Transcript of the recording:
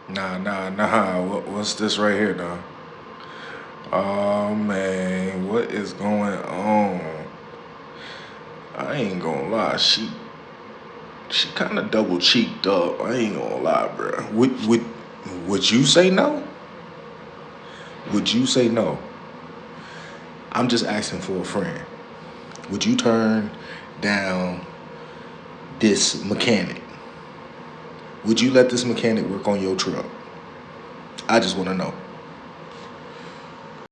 Nah. What's this right here, dog? Oh man, what is going on? I ain't gonna lie, she kind of double cheeked up. I ain't gonna lie, bro. Would you say no? Would you say no? I'm just asking for a friend. Would you turn down this mechanic? Would you let this mechanic work on your truck? I just want to know.